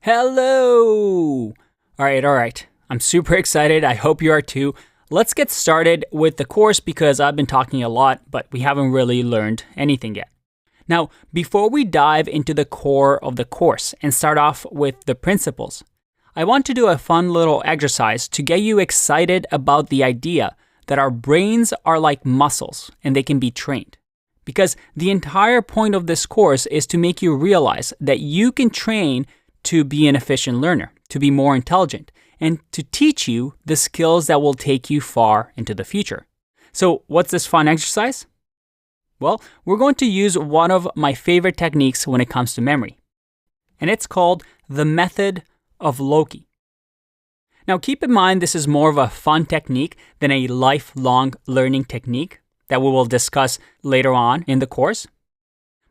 Hello! All right. I'm super excited. I hope you are too. Let's get started with the course because I've been talking a lot, but we haven't really learned anything yet. Now, before we dive into the core of the course and start off with the principles, I want to do a fun little exercise to get you excited about the idea that our brains are like muscles and they can be trained. Because the entire point of this course is to make you realize that you can train to be an efficient learner, to be more intelligent, and to teach you the skills that will take you far into the future. So what's this fun exercise? Well, we're going to use one of my favorite techniques when it comes to memory, and it's called the method of loci. Now keep in mind this is more of a fun technique than a lifelong learning technique that we will discuss later on in the course.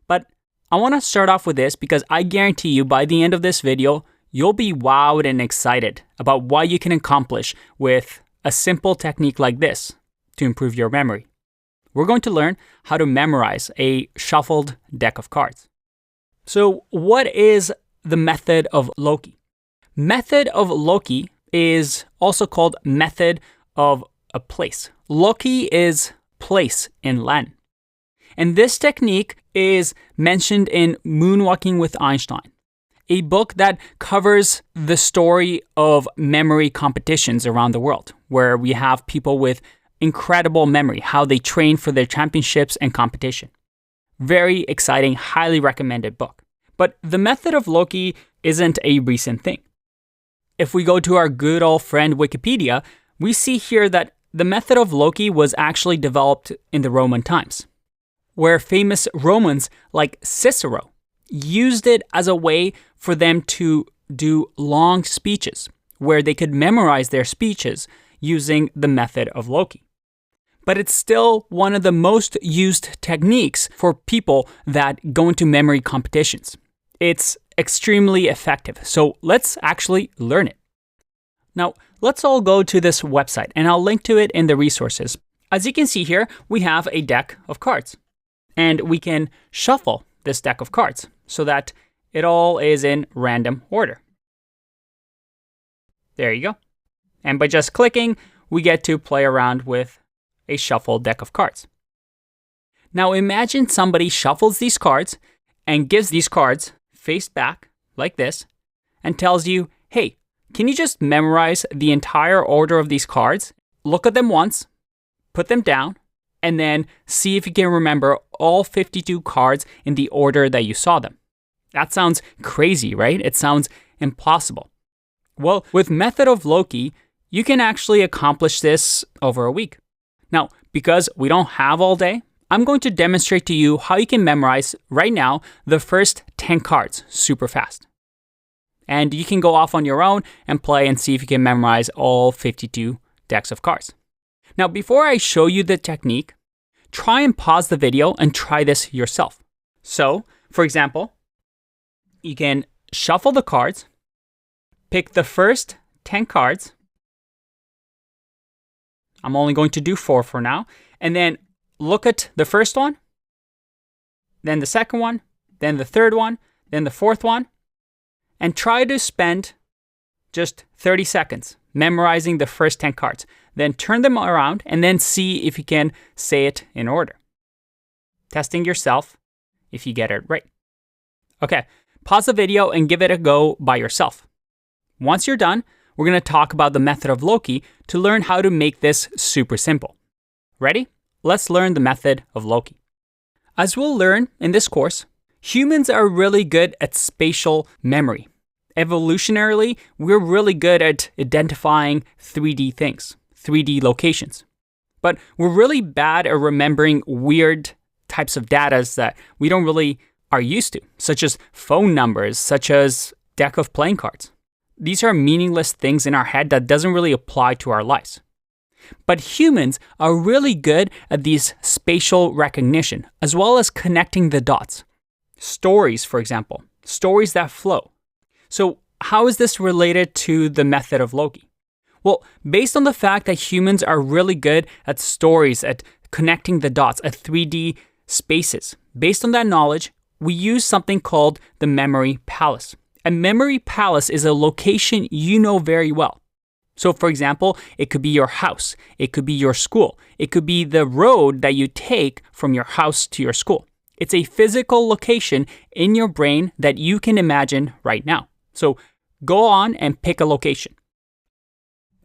But I want to start off with this because I guarantee you by the end of this video, you'll be wowed and excited about what you can accomplish with a simple technique like this to improve your memory. We're going to learn how to memorize a shuffled deck of cards. So what is the method of loci? Method of loci is also called method of a place. Loci is place in Latin. And this technique is mentioned in Moonwalking with Einstein, a book that covers the story of memory competitions around the world, where we have people with incredible memory, how they train for their championships and competition. Very exciting, highly recommended book. But the method of loci isn't a recent thing. If we go to our good old friend Wikipedia, we see here that the method of loci was actually developed in the Roman times, where famous Romans like Cicero used it as a way for them to do long speeches, where they could memorize their speeches using the method of loci. But it's still one of the most used techniques for people that go into memory competitions. It's extremely effective, so let's actually learn it. Now, let's all go to this website, and I'll link to it in the resources. As you can see here, we have a deck of cards, and we can shuffle this deck of cards so that it all is in random order. There you go. And by just clicking, we get to play around with a shuffled deck of cards. Now imagine somebody shuffles these cards and gives these cards face back like this and tells you, hey, can you just memorize the entire order of these cards? Look at them once, put them down, and then see if you can remember all 52 cards in the order that you saw them. That sounds crazy, right? It sounds impossible. Well, with method of loci, you can actually accomplish this over a week. Now, because we don't have all day, I'm going to demonstrate to you how you can memorize right now the first 10 cards super fast. And you can go off on your own and play and see if you can memorize all 52 decks of cards. Now, before I show you the technique, try and pause the video and try this yourself. So, for example, you can shuffle the cards, pick the first 10 cards. I'm only going to do 4 for now. And then look at the first one, then the second one, then the third one, then the fourth one, and try to spend just 30 seconds memorizing the first 10 cards. Then turn them around and then see if you can say it in order. Testing yourself if you get it right. Okay, pause the video and give it a go by yourself. Once you're done, we're going to talk about the method of loci to learn how to make this super simple. Ready? Let's learn the method of loci. As we'll learn in this course, humans are really good at spatial memory. Evolutionarily, we're really good at identifying 3D things, 3D locations. But we're really bad at remembering weird types of data that we don't really are used to, such as phone numbers, such as deck of playing cards. These are meaningless things in our head that doesn't really apply to our lives. But humans are really good at these spatial recognition, as well as connecting the dots. Stories, for example, stories that flow. So how is this related to the method of loci? Well, based on the fact that humans are really good at stories, at connecting the dots, at 3D spaces, based on that knowledge, we use something called the memory palace. A memory palace is a location you know very well. So for example, it could be your house, it could be your school, it could be the road that you take from your house to your school. It's a physical location in your brain that you can imagine right now. So go on and pick a location.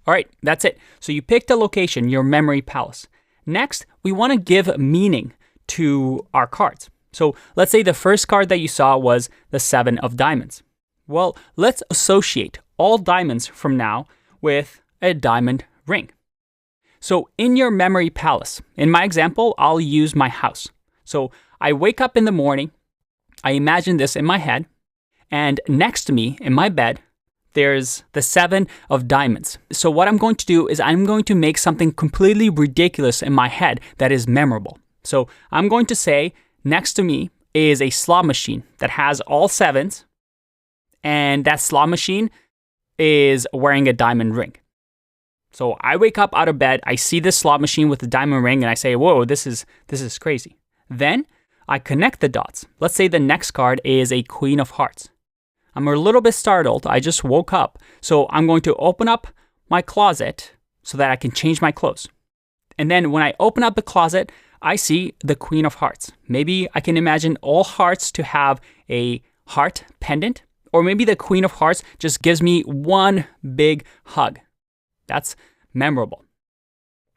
All right, that's it. So you picked a location, your memory palace. Next, we want to give meaning to our cards. So let's say the first card that you saw was the 7 of diamonds. Well, let's associate all diamonds from now with a diamond ring. So in your memory palace, in my example, I'll use my house. So I wake up in the morning, I imagine this in my head, and next to me in my bed, there's the 7 of diamonds. So what I'm going to do is I'm going to make something completely ridiculous in my head that is memorable. So I'm going to say next to me is a slot machine that has all 7s, and that slot machine is wearing a diamond ring. So I wake up out of bed, I see this slot machine with a diamond ring, and I say, whoa, this is crazy. Then I connect the dots. Let's say the next card is a Queen of Hearts. I'm a little bit startled. I just woke up. So I'm going to open up my closet so that I can change my clothes. And then when I open up the closet, I see the Queen of Hearts. Maybe I can imagine all hearts to have a heart pendant. Or maybe the Queen of Hearts just gives me one big hug. That's memorable.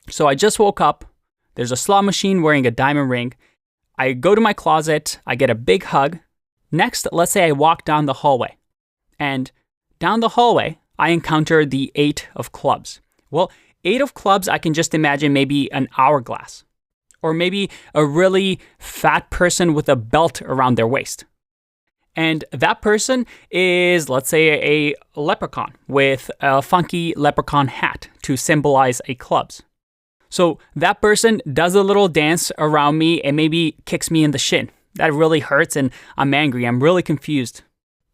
So I just woke up. There's a slot machine wearing a diamond ring. I go to my closet. I get a big hug. Next, let's say I walk down the hallway. And down the hallway, I encounter the 8 of clubs. Well, 8 of clubs, I can just imagine maybe an hourglass. Or maybe a really fat person with a belt around their waist. And that person is, let's say, a leprechaun with a funky leprechaun hat to symbolize a clubs. So that person does a little dance around me and maybe kicks me in the shin. That really hurts and I'm angry. I'm really confused.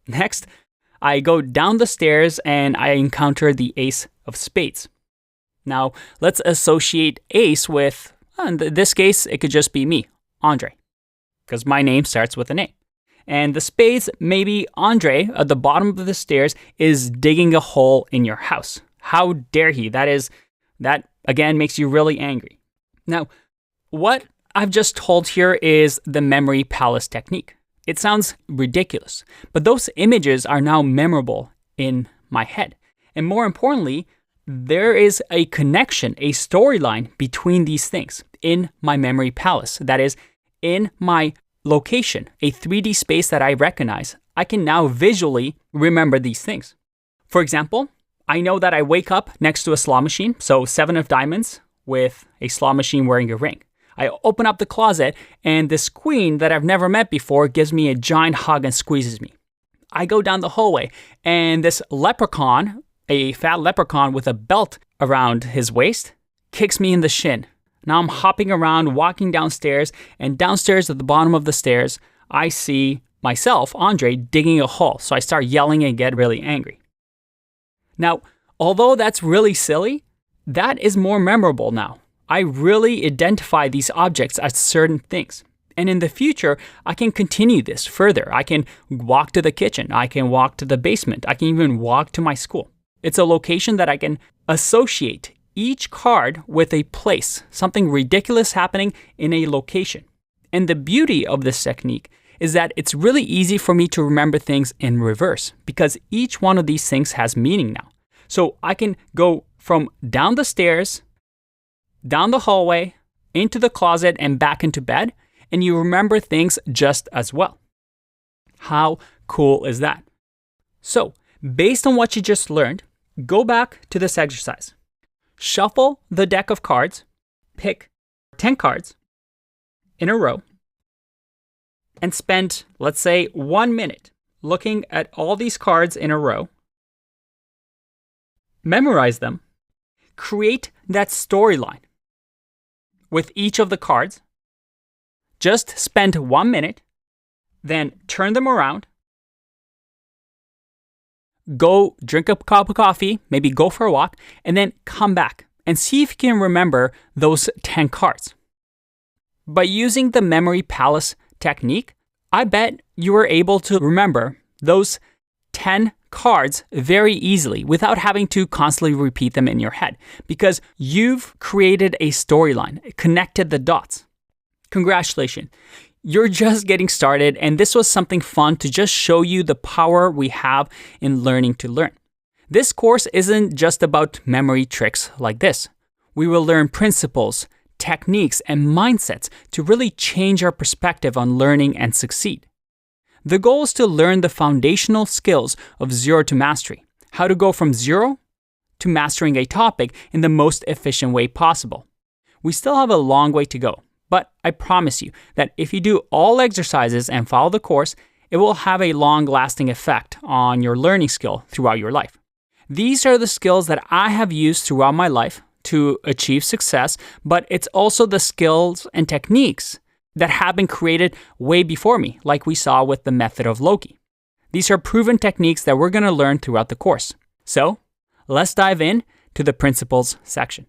Next, I go down the stairs and I encounter the Ace of Spades. Now, let's associate Ace with, in this case, it could just be me, Andre, because my name starts with an A. And the spades, maybe Andre at the bottom of the stairs is digging a hole in your house. How dare he? That again makes you really angry. Now, what I've just told here is the memory palace technique. It sounds ridiculous, but those images are now memorable in my head. And more importantly, there is a connection, a storyline between these things in my memory palace. That is, in my location, a 3D space that I recognize, I can now visually remember these things. For example, I know that I wake up next to a slot machine, so 7 of diamonds with a slot machine wearing a ring. I open up the closet and this queen that I've never met before gives me a giant hug and squeezes me. I go down the hallway and this leprechaun, a fat leprechaun with a belt around his waist, kicks me in the shin. Now I'm hopping around, walking downstairs, and downstairs at the bottom of the stairs, I see myself, Andre, digging a hole. So I start yelling and get really angry. Now, although that's really silly, that is more memorable now. I really identify these objects as certain things. And in the future, I can continue this further. I can walk to the kitchen. I can walk to the basement. I can even walk to my school. It's a location that I can associate each card with a place, something ridiculous happening in a location. And the beauty of this technique is that it's really easy for me to remember things in reverse because each one of these things has meaning now. So I can go from down the stairs, down the hallway, into the closet, and back into bed, and you remember things just as well. How cool is that? So, based on what you just learned, go back to this exercise. Shuffle the deck of cards, pick 10 cards in a row, and spend, let's say, 1 minute looking at all these cards in a row. Memorize them. Create that storyline with each of the cards. Just spend 1 minute, then turn them around. Go drink a cup of coffee, maybe go for a walk, and then come back and see if you can remember those 10 cards. By using the memory palace technique, I bet you were able to remember those 10 cards very easily without having to constantly repeat them in your head because you've created a storyline, connected the dots. Congratulations. You're just getting started, and this was something fun to just show you the power we have in learning to learn. This course isn't just about memory tricks like this. We will learn principles, techniques, and mindsets to really change our perspective on learning and succeed. The goal is to learn the foundational skills of zero to mastery, how to go from zero to mastering a topic in the most efficient way possible. We still have a long way to go, but I promise you that if you do all exercises and follow the course, it will have a long-lasting effect on your learning skill throughout your life. These are the skills that I have used throughout my life to achieve success, but it's also the skills and techniques that have been created way before me, like we saw with the method of Loci. These are proven techniques that we're going to learn throughout the course. So, let's dive in to the principles section.